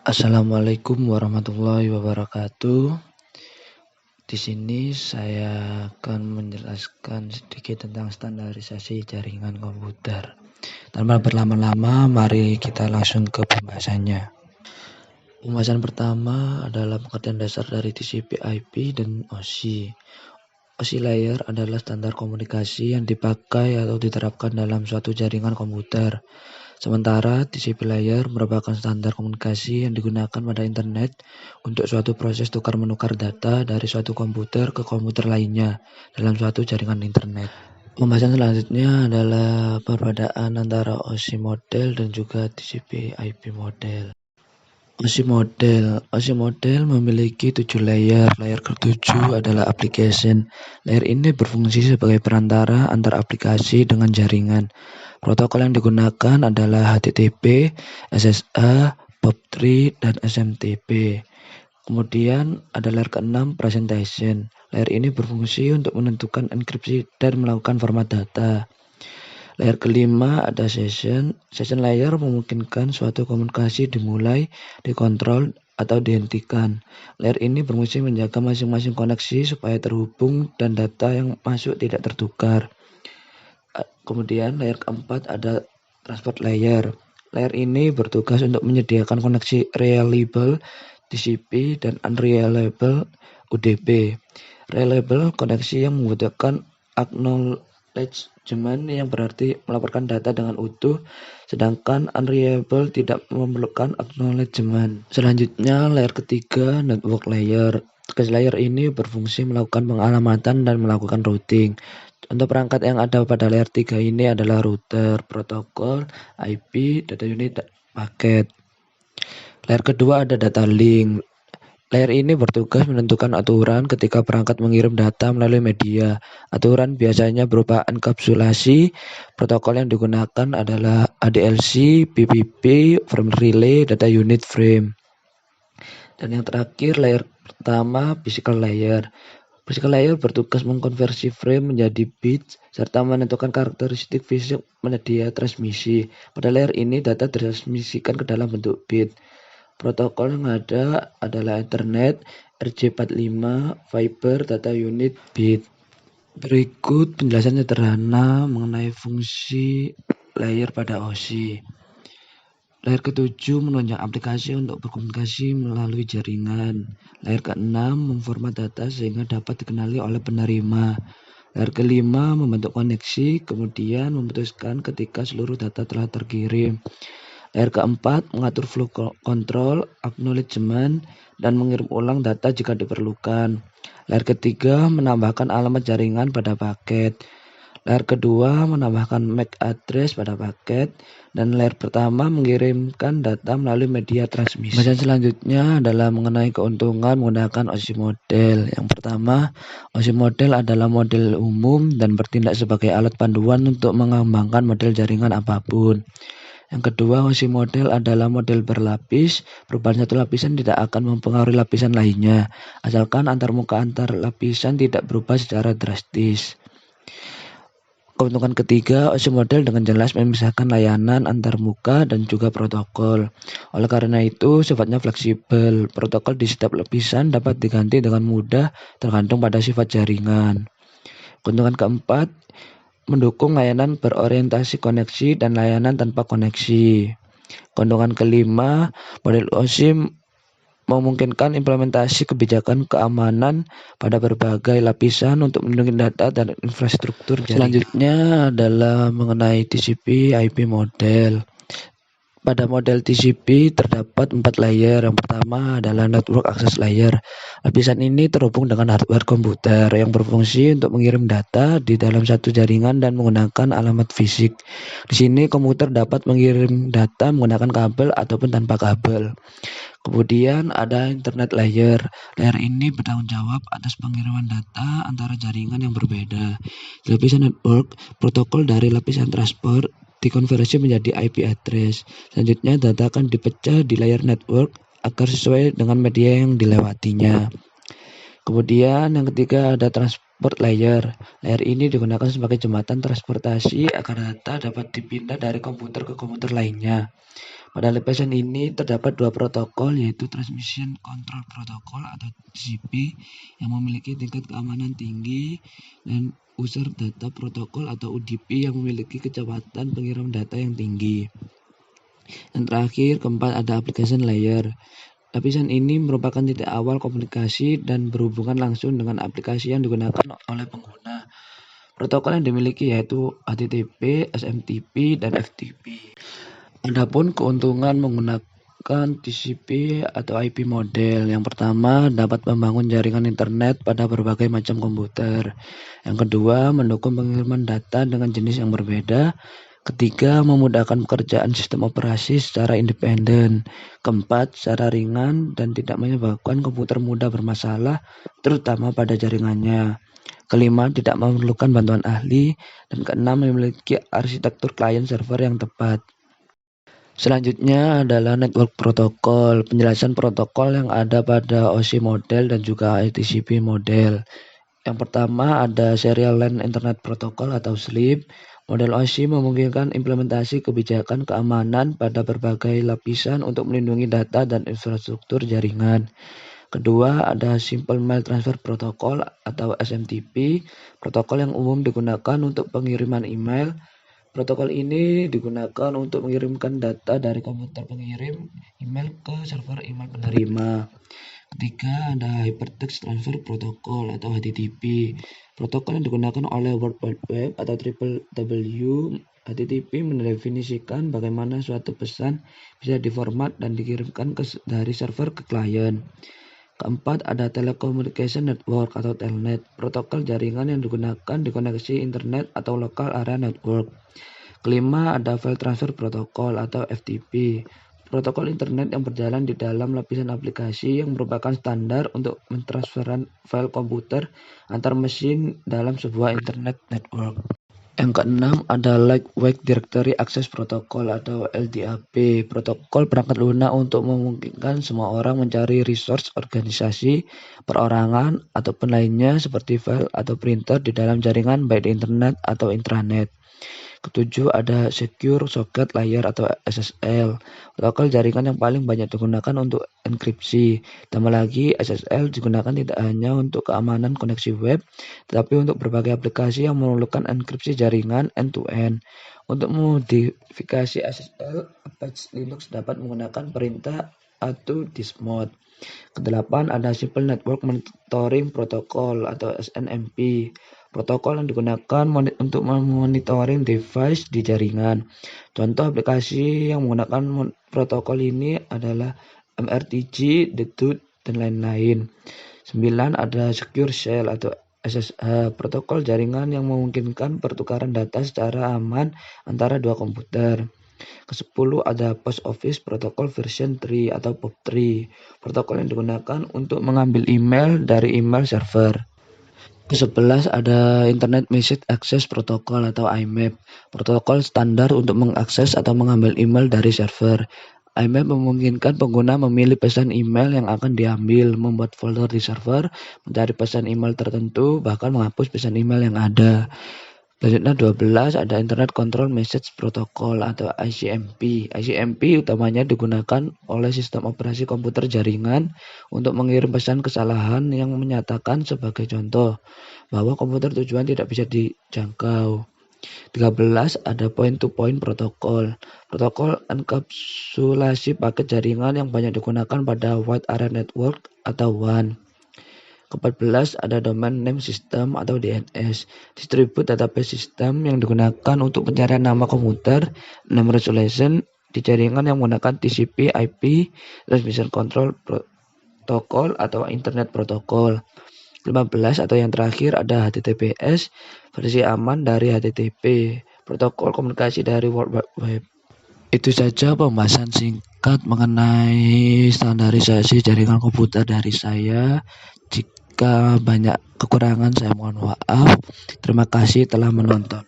Assalamualaikum warahmatullahi wabarakatuh. Di sini saya akan menjelaskan sedikit tentang standarisasi jaringan komputer. Tanpa berlama-lama, mari kita langsung ke pembahasannya. Pembahasan pertama adalah pengertian dasar dari TCP/IP dan OSI. OSI layer adalah standar komunikasi yang dipakai atau diterapkan dalam suatu jaringan komputer. Sementara TCP layer merupakan standar komunikasi yang digunakan pada internet untuk suatu proses tukar-menukar data dari suatu komputer ke komputer lainnya dalam suatu jaringan internet. Pembahasan selanjutnya adalah perbedaan antara OSI model dan juga TCP/IP model. OSI model memiliki 7 layer. Layer ke-7 adalah application. Layer ini berfungsi sebagai perantara antar aplikasi dengan jaringan. Protokol yang digunakan adalah HTTP, SSA, POP3, dan SMTP. Kemudian ada layer ke-6, presentation. Layer ini berfungsi untuk menentukan enkripsi dan melakukan format data. Layer kelima ada session. Session layer memungkinkan suatu komunikasi dimulai, dikontrol, atau dihentikan. Layer ini berfungsi menjaga masing-masing koneksi supaya terhubung dan data yang masuk tidak tertukar. Kemudian layer keempat ada transport layer. Layer ini bertugas untuk menyediakan koneksi reliable TCP dan unreliable UDP. Reliable koneksi yang membutuhkan acknowledgement yang berarti melaporkan data dengan utuh, sedangkan unreliable tidak memerlukan acknowledgement. Selanjutnya layer ketiga network layer. Tugas layer ini berfungsi melakukan pengalamatan dan melakukan routing. Contoh perangkat yang ada pada layer 3 ini adalah router, protokol, IP, data unit, paket. Layer kedua ada data link. Layer ini bertugas menentukan aturan ketika perangkat mengirim data melalui media. Aturan biasanya berupa enkapsulasi. Protokol yang digunakan adalah ADLC, BBB, frame relay, data unit frame. Dan yang terakhir layer pertama physical layer. Physical layer bertugas mengkonversi frame menjadi bits serta menentukan karakteristik fisik media transmisi. Pada layer ini data ditransmisikan ke dalam bentuk bit. Protokol yang ada adalah Ethernet, RJ45, Fiber, data unit, bit. Berikut penjelasan sederhana mengenai fungsi layer pada OSI. Layer ke-7 menunjang aplikasi untuk berkomunikasi melalui jaringan. Layer ke-6 memformat data sehingga dapat dikenali oleh penerima. Layer ke-5 membentuk koneksi, kemudian memutuskan ketika seluruh data telah terkirim. Layer ke-4 mengatur flow control, acknowledgement, dan mengirim ulang data jika diperlukan. Layer ke-3 menambahkan alamat jaringan pada paket. Layer kedua menambahkan MAC address pada paket, dan layer pertama mengirimkan data melalui media transmisi. Pembahasan selanjutnya adalah mengenai keuntungan menggunakan OSI model. Yang pertama, OSI model adalah model umum dan bertindak sebagai alat panduan untuk mengembangkan model jaringan apapun. Yang kedua, OSI model adalah model berlapis. Perubahan satu lapisan tidak akan mempengaruhi lapisan lainnya, asalkan antarmuka antar lapisan tidak berubah secara drastis. Keuntungan ketiga, OSI model dengan jelas memisahkan layanan antarmuka dan juga protokol. Oleh karena itu, sifatnya fleksibel. Protokol di setiap lapisan dapat diganti dengan mudah tergantung pada sifat jaringan. Keuntungan keempat, mendukung layanan berorientasi koneksi dan layanan tanpa koneksi. Keuntungan kelima, model OSI memungkinkan implementasi kebijakan keamanan pada berbagai lapisan untuk melindungi data dan infrastruktur jaringan. Selanjutnya adalah mengenai TCP/IP model. Pada model TCP terdapat 4 layer. Yang pertama adalah network access layer. Lapisan ini terhubung dengan hardware komputer yang berfungsi untuk mengirim data di dalam satu jaringan dan menggunakan alamat fisik. Di sini komputer dapat mengirim data menggunakan kabel ataupun tanpa kabel. Kemudian ada internet layer. Layer ini bertanggung jawab atas pengiriman data antara jaringan yang berbeda. Di lapisan network, protokol dari lapisan transport dikonversi menjadi IP address. Selanjutnya data akan dipecah di layer network agar sesuai dengan media yang dilewatinya. Kemudian yang ketiga ada transport layer. Layer ini digunakan sebagai jembatan transportasi agar data dapat dipindah dari komputer ke komputer lainnya. Pada lapisan ini terdapat dua protokol, yaitu Transmission Control Protocol atau TCP yang memiliki tingkat keamanan tinggi, dan User Data Protocol atau UDP yang memiliki kecepatan pengirim data yang tinggi. Yang terakhir, keempat, ada Application Layer. Lapisan ini merupakan titik awal komunikasi dan berhubungan langsung dengan aplikasi yang digunakan oleh pengguna. Protokol yang dimiliki yaitu HTTP, SMTP, dan FTP. Adapun keuntungan menggunakan TCP atau IP model, yang pertama dapat membangun jaringan internet pada berbagai macam komputer. Yang kedua, mendukung pengiriman data dengan jenis yang berbeda. Ketiga, memudahkan pekerjaan sistem operasi secara independen. Keempat, secara ringan dan tidak menyebabkan komputer mudah bermasalah, terutama pada jaringannya. Kelima, tidak memerlukan bantuan ahli. Dan keenam, memiliki arsitektur klien server yang tepat. Selanjutnya adalah network protokol. Penjelasan protokol yang ada pada OSI model dan juga TCP model. Yang pertama ada Serial LAN Internet Protocol atau SLIP. Model OSI memungkinkan implementasi kebijakan keamanan pada berbagai lapisan untuk melindungi data dan infrastruktur jaringan. Kedua, ada Simple Mail Transfer Protocol atau SMTP, protokol yang umum digunakan untuk pengiriman email. Protokol ini digunakan untuk mengirimkan data dari komputer pengirim email ke server email penerima. Ketiga, ada Hypertext Transfer Protocol atau HTTP. Protokol yang digunakan oleh World Wide Web atau WWW. HTTP mendefinisikan bagaimana suatu pesan bisa diformat dan dikirimkan dari server ke klien. Keempat, ada Telecommunication Network atau Telnet, protokol jaringan yang digunakan di koneksi internet atau Local Area Network. Kelima, ada File Transfer Protocol atau FTP, protokol internet yang berjalan di dalam lapisan aplikasi yang merupakan standar untuk mentransferan file komputer antar mesin dalam sebuah internet network. Yang keenam, ada Lightweight Directory Access Protocol atau LDAP, protokol perangkat lunak untuk memungkinkan semua orang mencari resource organisasi, perorangan, ataupun lainnya seperti file atau printer di dalam jaringan baik di internet atau intranet. Ketujuh, ada Secure Socket Layer atau SSL, protokol jaringan yang paling banyak digunakan untuk enkripsi. Tambah lagi, SSL digunakan tidak hanya untuk keamanan koneksi web, tetapi untuk berbagai aplikasi yang memerlukan enkripsi jaringan end-to-end. Untuk memodifikasi SSL, Apache Linux dapat menggunakan perintah atau dismod. Kedelapan, ada Simple Network Monitoring Protocol atau SNMP, protokol yang digunakan untuk memonitoring device di jaringan. Contoh aplikasi yang menggunakan protokol ini adalah MRTG, Detut, dan lain-lain. 9, ada Secure Shell atau SSH, protokol jaringan yang memungkinkan pertukaran data secara aman antara dua komputer. Ke-10, ada Post Office Protocol version 3 atau POP3, protokol yang digunakan untuk mengambil email dari email server. Ke-11, ada Internet Message Access Protocol atau IMAP, protokol standar untuk mengakses atau mengambil email dari server. IMAP memungkinkan pengguna memilih pesan email yang akan diambil, membuat folder di server, mencari pesan email tertentu, bahkan menghapus pesan email yang ada. Selanjutnya 12, ada Internet Control Message Protocol atau ICMP. ICMP utamanya digunakan oleh sistem operasi komputer jaringan untuk mengirim pesan kesalahan yang menyatakan sebagai contoh bahwa komputer tujuan tidak bisa dijangkau. 13, ada Point-to-Point Protocol, protokol enkapsulasi paket jaringan yang banyak digunakan pada Wide Area Network atau WAN. Ke-14, ada Domain Name System atau DNS, Distribute Database System yang digunakan untuk pencarian nama komputer, name resolution di jaringan yang menggunakan TCP, IP, Transmission Control Protocol atau Internet Protocol. 15, atau yang terakhir ada HTTPS, versi aman dari HTTP, protokol komunikasi dari World Wide Web. Itu saja pembahasan singkat mengenai standarisasi jaringan komputer dari saya. Jika banyak kekurangan saya mohon maaf. Terima kasih telah menonton.